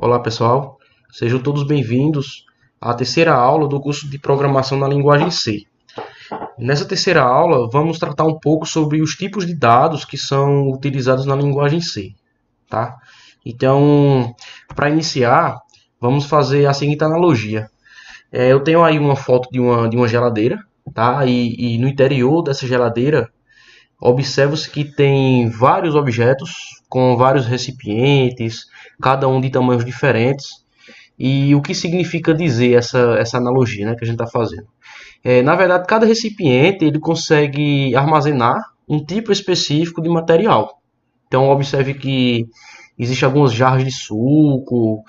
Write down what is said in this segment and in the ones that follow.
Olá pessoal, sejam todos bem-vindos à terceira aula do curso de Programação na Linguagem C. Nessa terceira aula, vamos tratar um pouco sobre os tipos de dados que são utilizados na linguagem C. Tá? Então, para iniciar, vamos fazer a seguinte analogia. Eu tenho aí uma foto de uma geladeira, tá? E no interior dessa geladeira, observa-se que tem vários objetos com vários recipientes, cada um de tamanhos diferentes. E o que significa dizer essa analogia, né, que a gente está fazendo? Na verdade, cada recipiente ele consegue armazenar um tipo específico de material. Então, observe que existe algumas jarras de suco.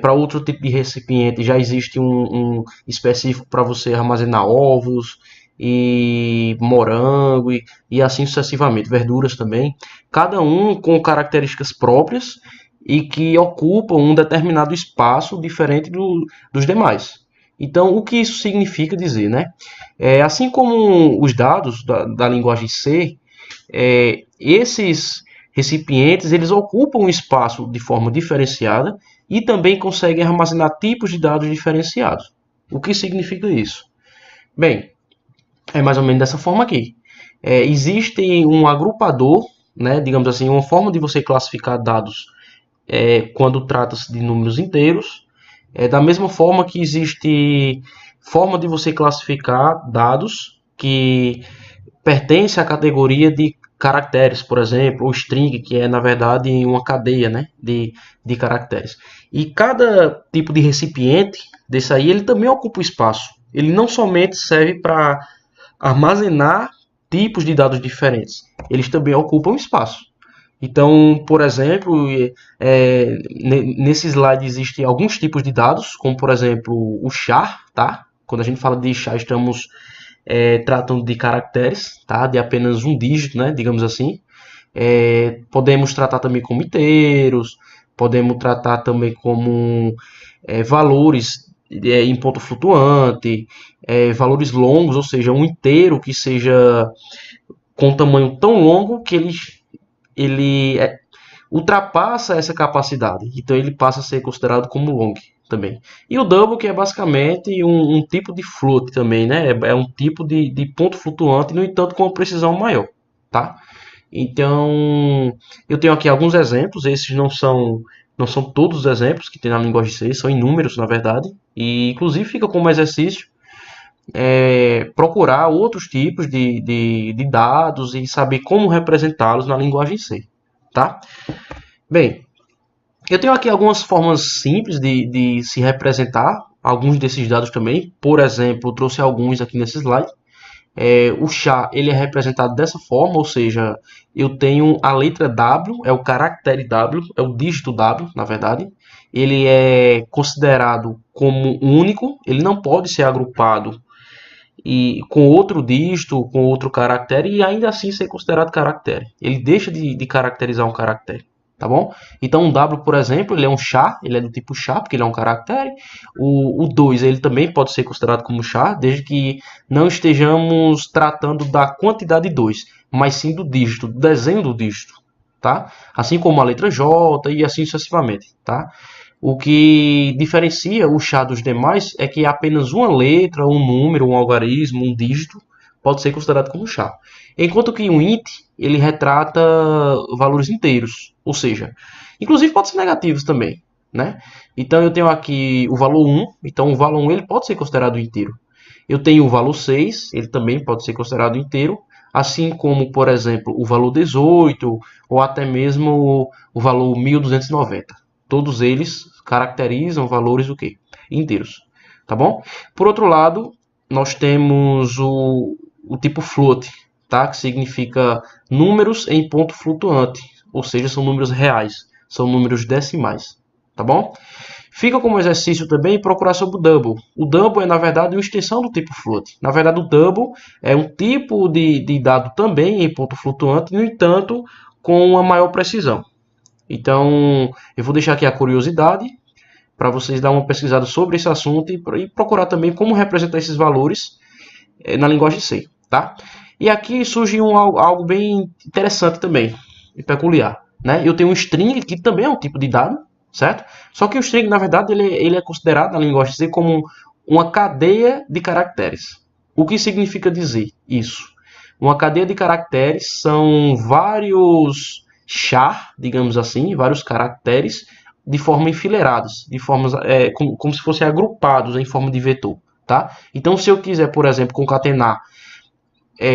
Para outro tipo de recipiente já existe um específico para você armazenar ovos e morango e assim sucessivamente, verduras também. Cada um com características próprias e que ocupam um determinado espaço diferente dos demais. Então, o que isso significa dizer, né? Assim como os dados da linguagem C, esses recipientes eles ocupam um espaço de forma diferenciada e também conseguem armazenar tipos de dados diferenciados. O que significa isso? Bem, é mais ou menos dessa forma aqui. Existe um agrupador, né, digamos assim, uma forma de você classificar dados quando trata-se de números inteiros. Da mesma forma que existe forma de você classificar dados que pertencem à categoria de caracteres, por exemplo, ou string, que é na verdade uma cadeia, né, de caracteres. E cada tipo de recipiente desse aí, ele também ocupa o espaço. Ele não somente serve para armazenar tipos de dados diferentes, eles também ocupam espaço. Então, por exemplo, nesse slide existem alguns tipos de dados, como por exemplo o char, tá? Quando a gente fala de char, estamos tratando de caracteres, tá? De apenas um dígito, né? Digamos assim. Podemos tratar também como inteiros, podemos tratar também como valores em ponto flutuante, valores longos, ou seja, um inteiro que seja com um tamanho tão longo que ele ultrapassa essa capacidade. Então ele passa a ser considerado como long também. E o double, que é basicamente um tipo de float também, né? É um tipo de ponto flutuante, no entanto, com uma precisão maior, tá? Então, eu tenho aqui alguns exemplos. Esses não são todos os exemplos que tem na linguagem C, são inúmeros, na verdade. E, inclusive, fica como exercício procurar outros tipos de dados e saber como representá-los na linguagem C, tá? Bem, eu tenho aqui algumas formas simples de se representar alguns desses dados também. Por exemplo, eu trouxe alguns aqui nesse slide. O chá ele é representado dessa forma, ou seja, eu tenho a letra W, é o caractere W, é o dígito W, na verdade. Ele é considerado como único, ele não pode ser agrupado e com outro dígito, com outro caractere e ainda assim ser considerado caractere. Ele deixa de caracterizar um caractere, tá bom? Então um W, por exemplo, ele é um char, ele é do tipo char, porque ele é um caractere. O 2 ele também pode ser considerado como char, desde que não estejamos tratando da quantidade 2, mas sim do dígito, do desenho do dígito, tá? Assim como a letra J e assim sucessivamente, tá? O que diferencia o chá dos demais é que apenas uma letra, um número, um algarismo, um dígito pode ser considerado como chá. Enquanto que o int ele retrata valores inteiros, ou seja, inclusive pode ser negativos também, né? Então eu tenho aqui o valor 1, então o valor 1 ele pode ser considerado inteiro. Eu tenho o valor 6, ele também pode ser considerado inteiro, assim como, por exemplo, o valor 18 ou até mesmo o valor 1290. Todos eles caracterizam valores o quê? Inteiros, tá bom? Por outro lado, nós temos o tipo float, tá? Que significa números em ponto flutuante, ou seja, são números reais, são números decimais, tá bom? Fica como exercício também procurar sobre o double. O double é, na verdade, uma extensão do tipo float. Na verdade, o double é um tipo de dado também em ponto flutuante, no entanto, com uma maior precisão. Então, eu vou deixar aqui a curiosidade para vocês dar uma pesquisada sobre esse assunto e procurar também como representar esses valores na linguagem C, tá? E aqui surge algo bem interessante também, e peculiar, né? Eu tenho um string, que também é um tipo de dado, certo? Só que o string, na verdade, ele é considerado na linguagem C como uma cadeia de caracteres. O que significa dizer isso? Uma cadeia de caracteres são vários char, digamos assim, vários caracteres de forma enfileiradas, de formas, como se fossem agrupados em forma de vetor. Tá? Então, se eu quiser, por exemplo, concatenar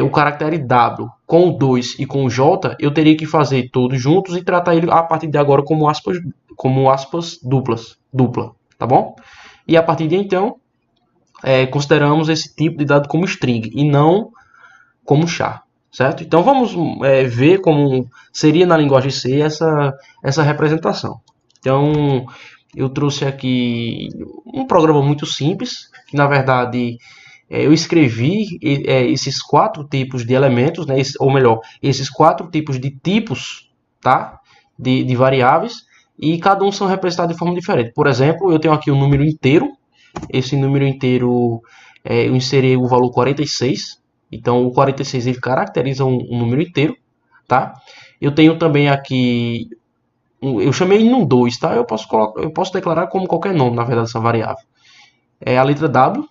o caractere W com o 2 e com o J, eu teria que fazer todos juntos e tratar ele a partir de agora como aspas dupla, tá bom? E a partir de então, consideramos esse tipo de dado como string e não como char, certo? Então vamos ver como seria na linguagem C essa representação. Então eu trouxe aqui um programa muito simples, que na verdade eu escrevi esses 4 tipos de elementos, né, ou melhor, esses 4 tipos de tipos, tá, de variáveis, e cada um são representados de forma diferente. Por exemplo, eu tenho aqui um número inteiro. Esse número inteiro eu inseri o valor 46. Então o 46 ele caracteriza um número inteiro, tá? Eu tenho também aqui, eu chamei num 2, tá? Eu posso declarar como qualquer nome, na verdade, essa variável. É a letra W,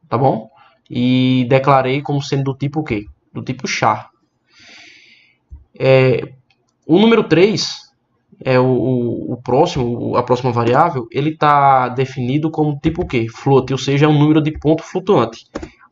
tá bom? E declarei como sendo do tipo o quê? Do tipo char. O número 3 é o próximo, a próxima variável, ele está definido como tipo o quê? Float, ou seja, é um número de ponto flutuante.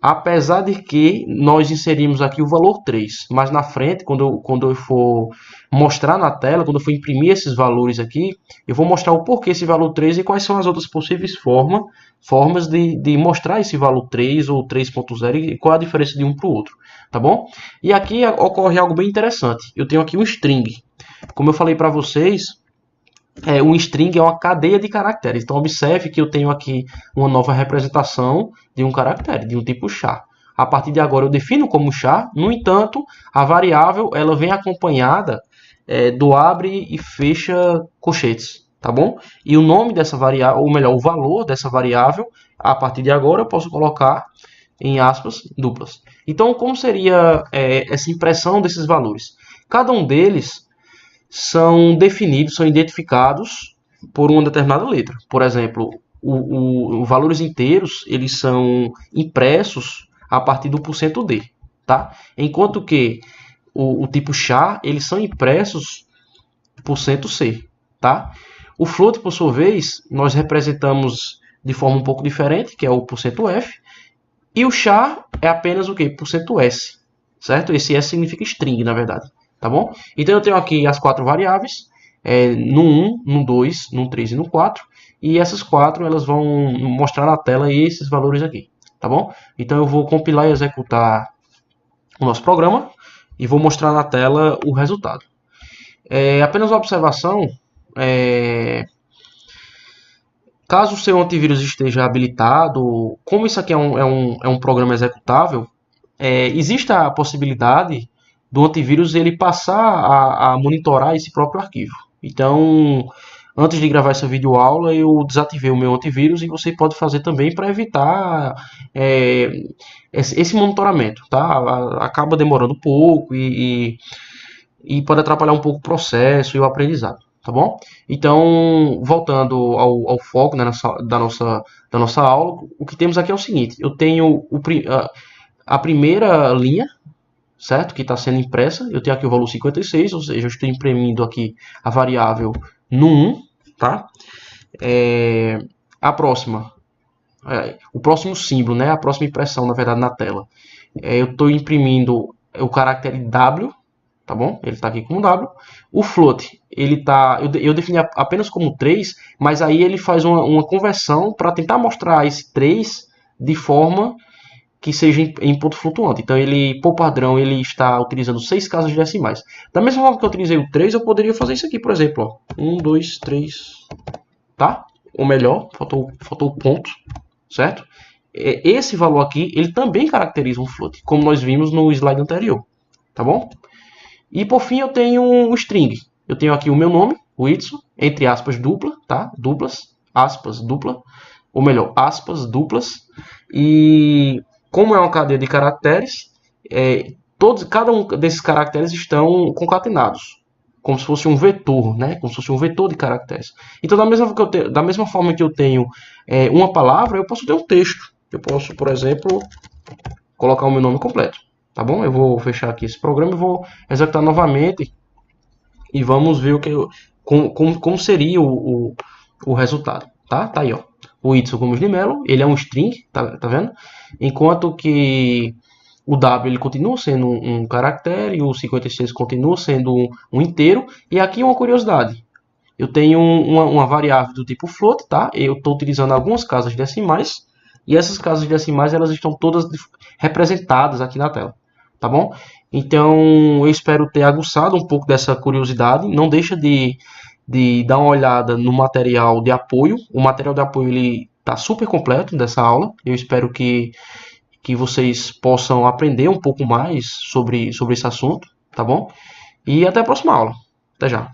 Apesar de que nós inserimos aqui o valor 3, mas na frente, quando eu for mostrar na tela, quando eu for imprimir esses valores aqui, eu vou mostrar o porquê esse valor 3 e quais são as outras possíveis formas de mostrar esse valor 3 ou 3.0 e qual a diferença de um para o outro, tá bom? E aqui ocorre algo bem interessante. Eu tenho aqui um string. Como eu falei para vocês, um string é uma cadeia de caracteres. Então, observe que eu tenho aqui uma nova representação de um caractere, de um tipo char. A partir de agora, eu defino como char. No entanto, a variável ela vem acompanhada do abre e fecha colchetes, tá bom? E o nome dessa variável, ou melhor, o valor dessa variável, a partir de agora, eu posso colocar em aspas duplas. Então, como seria essa impressão desses valores? Cada um deles são definidos, são identificados por uma determinada letra. Por exemplo, os valores inteiros eles são impressos a partir do %d, tá? Enquanto que o tipo char eles são impressos %c, tá? O float, por sua vez, nós representamos de forma um pouco diferente, que é o %f, e o char é apenas o que? %s, certo? Esse s significa string, na verdade. Tá bom? Então eu tenho aqui as 4 variáveis, no 1, no 2, no 3 e no 4. E essas 4 elas vão mostrar na tela esses valores aqui. Tá bom? Então eu vou compilar e executar o nosso programa e vou mostrar na tela o resultado. Apenas uma observação. Caso o seu antivírus esteja habilitado, como isso aqui é um programa executável, existe a possibilidade do antivírus ele passar a monitorar esse próprio arquivo. Então, antes de gravar essa videoaula, eu desativei o meu antivírus e você pode fazer também para evitar esse monitoramento. Tá? Acaba demorando um pouco e pode atrapalhar um pouco o processo e o aprendizado. Tá bom? Então, voltando ao foco, né, da nossa aula, o que temos aqui é o seguinte. Eu tenho a primeira linha, certo? Que está sendo impressa. Eu tenho aqui o valor 56, ou seja, eu estou imprimindo aqui a variável no 1, tá? A próxima, o próximo símbolo, né? A próxima impressão, na verdade, na tela. Eu estou imprimindo o caractere W, tá bom? Ele está aqui como W. O float, ele tá, eu defini apenas como 3, mas aí ele faz uma conversão para tentar mostrar esse 3 de forma que seja em ponto flutuante. Então, ele, por padrão, ele está utilizando 6 casas decimais. Da mesma forma que eu utilizei o 3, eu poderia fazer isso aqui, por exemplo. Ó. 1, 2, 3, tá? Ou melhor, faltou o ponto, certo? Esse valor aqui, ele também caracteriza um float, como nós vimos no slide anterior, tá bom? E, por fim, eu tenho um string. Eu tenho aqui o meu nome, o Whitson, entre aspas, dupla, tá? Duplas, aspas, dupla. Ou melhor, aspas, duplas. E como é uma cadeia de caracteres, cada um desses caracteres estão concatenados, como se fosse um vetor, né? Como se fosse um vetor de caracteres. Então, da mesma forma que eu tenho uma palavra, eu posso ter um texto. Eu posso, por exemplo, colocar o meu nome completo, tá bom? Eu vou fechar aqui esse programa e vou executar novamente e vamos ver como seria o resultado, tá? Tá aí, ó. O Y Gomes de Mello, ele é um string, tá vendo? Enquanto que o W ele continua sendo um caractere, o 56 continua sendo um inteiro. E aqui uma curiosidade. Eu tenho uma variável do tipo float, tá? Eu estou utilizando algumas casas decimais. E essas casas decimais elas estão todas representadas aqui na tela, tá bom? Então eu espero ter aguçado um pouco dessa curiosidade. Não deixa de dar uma olhada no material de apoio. O material de apoio ele está super completo dessa aula. Eu espero que vocês possam aprender um pouco mais sobre esse assunto, tá bom? E até a próxima aula. Até já.